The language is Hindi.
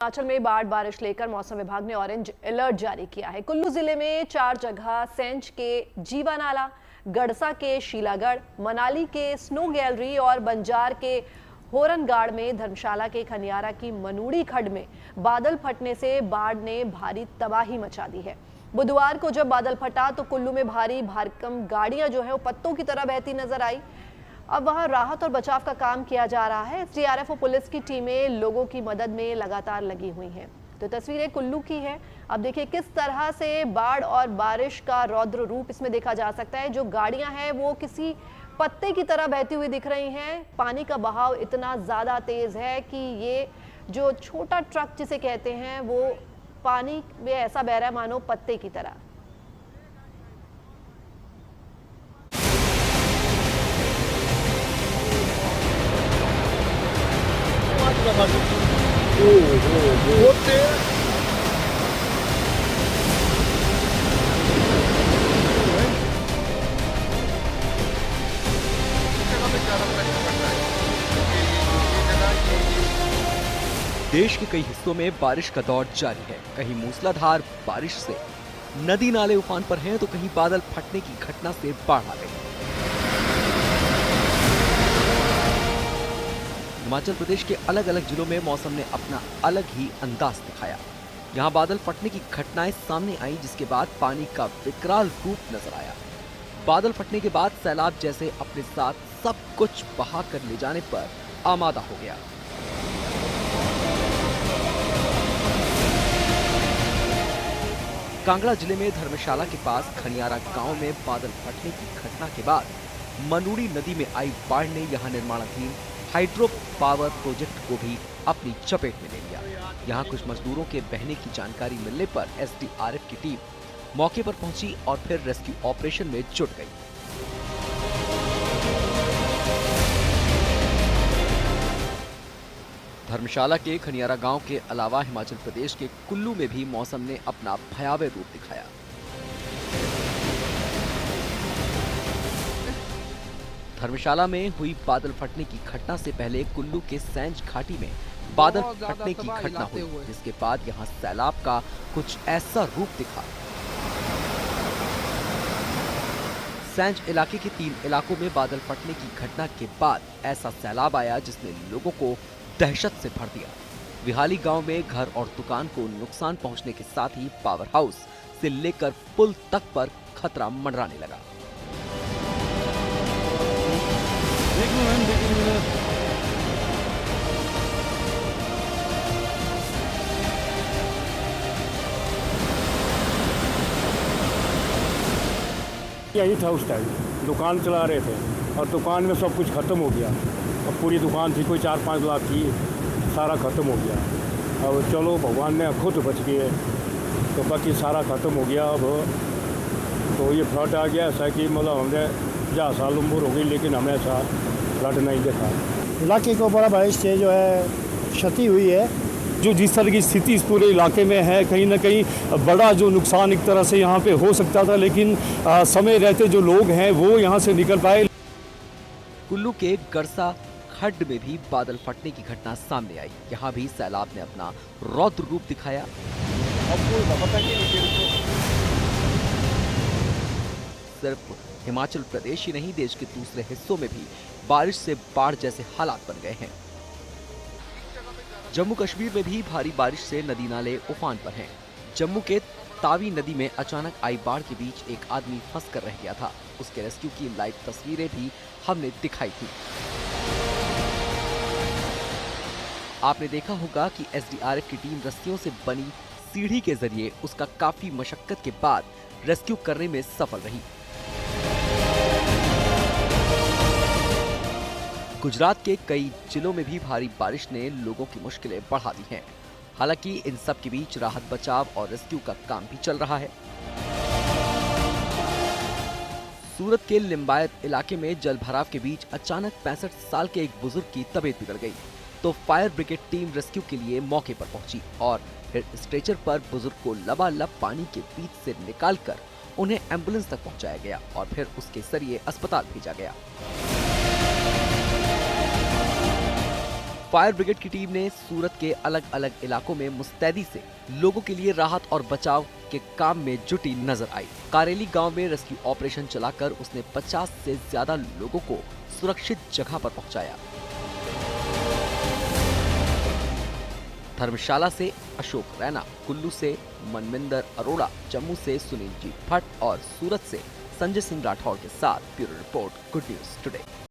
हिमाचल में बाढ़ बारिश लेकर मौसम विभाग ने ऑरेंज अलर्ट जारी किया है। कुल्लू जिले में 4 जगह सेंच के जीवा नाला, गड़सा के शीलागढ़, मनाली के स्नो गैलरी और बंजार के होरनगाड़ में, धर्मशाला के खनियारा की मनूड़ी खड्ड में बादल फटने से बाढ़ ने भारी तबाही मचा दी है। बुधवार को जब बादल फटा तो कुल्लू में भारी भरकम गाड़ियां जो है वो पत्तों की तरह बहती नजर आई। अब वहां राहत और बचाव का काम किया जा रहा है। एसडीआरएफ और पुलिस की टीमें लोगों की मदद में लगातार लगी हुई हैं। तो तस्वीरें कुल्लू की है। अब देखिए किस तरह से बाढ़ और बारिश का रौद्र रूप इसमें देखा जा सकता है। जो गाड़ियां हैं वो किसी पत्ते की तरह बहती हुई दिख रही हैं। पानी का बहाव इतना ज्यादा तेज है कि ये जो छोटा ट्रक जिसे कहते हैं वो पानी में ऐसा बह रहा है मानो पत्ते की तरह। देश के कई हिस्सों में बारिश का दौर जारी है। कहीं मूसलाधार बारिश से नदी नाले उफान पर हैं तो कहीं बादल फटने की घटना से बाढ़ आ गई। हिमाचल प्रदेश के अलग अलग जिलों में मौसम ने अपना अलग ही अंदाज दिखाया। यहाँ बादल फटने की घटनाएं सामने आई, जिसके बाद पानी का विकराल रूप नजर आया। बादल फटने के बाद सैलाब जैसे अपने साथ सब कुछ बहा कर ले जाने पर आमादा हो गया। कांगड़ा जिले में धर्मशाला के पास खनियारा गांव में बादल फटने की घटना के बाद मनूड़ी नदी में आई बाढ़ ने यहां निर्माणाधीन हाइड्रो पावर प्रोजेक्ट को भी अपनी चपेट में ले लिया। यहां कुछ मजदूरों के बहने की जानकारी मिलने पर एसडीआरएफ की टीम मौके पर पहुंची और फिर रेस्क्यू ऑपरेशन में जुट गई। धर्मशाला के खनियारा गांव के अलावा हिमाचल प्रदेश के कुल्लू में भी मौसम ने अपना भयावह रूप दिखाया। धर्मशाला में हुई बादल फटने की घटना से पहले कुल्लू के सेंच घाटी में बादल फटने की घटना हुई, जिसके बाद यहां सैलाब का कुछ ऐसा रूप दिखा। सेंच इलाके के 3 इलाकों में बादल फटने की घटना के बाद ऐसा सैलाब आया जिसने लोगों को दहशत से भर दिया। विहाली गांव में घर और दुकान को नुकसान पहुंचने के साथ ही पावर हाउस से लेकर पुल तक पर खतरा मंडराने लगा। यही था उस टाइम, दुकान चला रहे थे और दुकान में सब कुछ खत्म हो गया। अब पूरी दुकान थी कोई 4-5 लाख की, सारा खत्म हो गया। अब चलो भगवान ने खुद बच गए, तो बाकी सारा खत्म हो गया। अब तो ये फ्लड आ गया ऐसा कि मतलब हमने 50 साल उम्र हो गई लेकिन हमें ऐसा फ्लड नहीं देखा। इलाके को बड़ा बारिश से जो है क्षति हुई है। जो जिस तरह की स्थिति इस पूरे इलाके में है, कहीं ना कहीं बड़ा जो नुकसान एक तरह से यहाँ पे हो सकता था, लेकिन समय रहते जो लोग हैं वो यहाँ से निकल पाए। कुल्लू के गड़सा खड्ड में भी बादल फटने की घटना सामने आई। यहाँ भी सैलाब ने अपना रौद्र रूप दिखाया। सिर्फ हिमाचल प्रदेश ही नहीं, देश के दूसरे हिस्सों में भी बारिश से बाढ़ जैसे हालात बन गए हैं। जम्मू कश्मीर में भी भारी बारिश से नदी नाले उफान पर हैं। जम्मू के तावी नदी में अचानक आई बाढ़ के बीच एक आदमी फंस कर रह गया था। उसके रेस्क्यू की लाइव तस्वीरें भी हमने दिखाई थी। आपने देखा होगा कि एसडीआरएफ की टीम रस्सियों से बनी सीढ़ी के जरिए उसका काफी मशक्कत के बाद रेस्क्यू करने में सफल रही। गुजरात के कई जिलों में भी भारी बारिश ने लोगों की मुश्किलें बढ़ा दी हैं। हालांकि इन सब के बीच राहत बचाव और रेस्क्यू का काम भी चल रहा है। सूरत के लिम्बायत इलाके में जल भराव के बीच अचानक 65 साल के एक बुजुर्ग की तबीयत बिगड़ गई, तो फायर ब्रिगेड टीम रेस्क्यू के लिए मौके पर पहुंची और फिर स्ट्रेचर पर बुजुर्ग को लबालब पानी के बीच से निकालकर उन्हें एम्बुलेंस तक पहुंचाया गया और फिर उसके जरिए अस्पताल भेजा गया। फायर ब्रिगेड की टीम ने सूरत के अलग अलग इलाकों में मुस्तैदी से लोगों के लिए राहत और बचाव के काम में जुटी नजर आई। कारेली गांव में रेस्क्यू ऑपरेशन चलाकर उसने 50 से ज्यादा लोगों को सुरक्षित जगह पर पहुंचाया। धर्मशाला से अशोक रैना, कुल्लू से मनविंदर अरोड़ा, जम्मू से सुनील जी भट्ट और सूरत से संजय सिंह राठौड़ के साथ bureau report, good news today.